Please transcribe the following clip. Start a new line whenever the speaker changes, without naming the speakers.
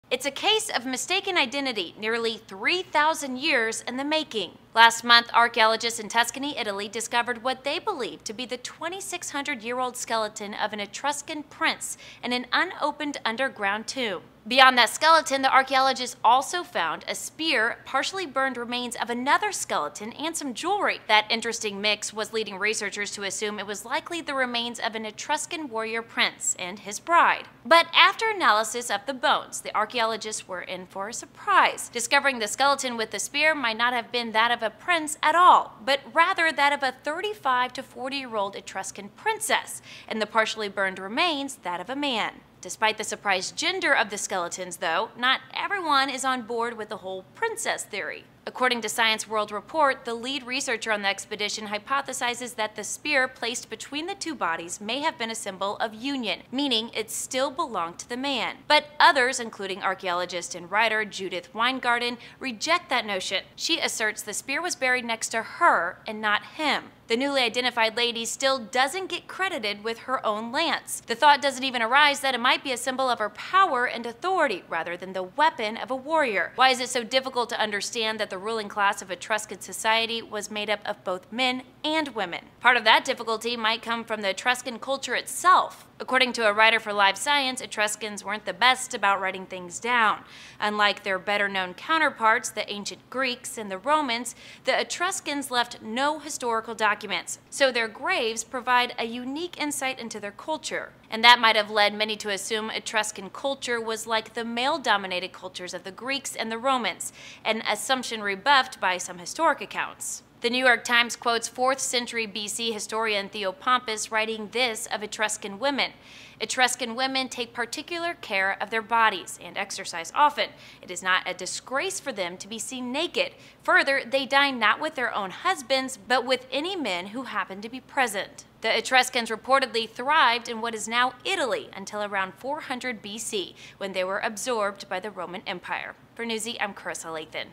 It's a case of mistaken identity, nearly 3,000 years in the making. Last month, archaeologists in Tuscany, Italy, discovered what they believe to be the 2,600-year-old skeleton of an Etruscan prince in an unopened underground tomb. Beyond that skeleton, the archaeologists also found a spear, partially burned remains of another skeleton, and some jewelry. That interesting mix was leading researchers to assume it was likely the remains of an Etruscan warrior prince and his bride. But after analysis of the bones, the archaeologists were in for a surprise, discovering the skeleton with the spear might not have been that of a prince at all, but rather that of a 35 to 40-year-old Etruscan princess, and the partially burned remains that of a man. Despite the surprise gender of the skeletons, though, not everyone is on board with the whole princess theory. According to Science World Report, the lead researcher on the expedition hypothesizes that the spear placed between the two bodies may have been a symbol of union, meaning it still belonged to the man. But others, including archaeologist and writer Judith Weingarten, reject that notion. She asserts the spear was buried next to her and not him. The newly identified lady still doesn't get credited with her own lance. The thought doesn't even arise that it might be a symbol of her power and authority rather than the weapon of a warrior. Why is it so difficult to understand that the ruling class of Etruscan society was made up of both men and women? Part of that difficulty might come from the Etruscan culture itself. According to a writer for Live Science, Etruscans weren't the best about writing things down. Unlike their better-known counterparts, the ancient Greeks and the Romans, the Etruscans left no historical documents, so their graves provide a unique insight into their culture. And that might have led many to assume Etruscan culture was like the male-dominated cultures of the Greeks and the Romans, an assumption rebuffed by some historic accounts. The New York Times quotes 4th century BC historian Theopompus writing this of Etruscan women. Etruscan women take particular care of their bodies and exercise often. It is not a disgrace for them to be seen naked. Further, they dine not with their own husbands, but with any men who happen to be present. The Etruscans reportedly thrived in what is now Italy until around 400 BC, when they were absorbed by the Roman Empire. For Newsy, I'm Carissa Lathan.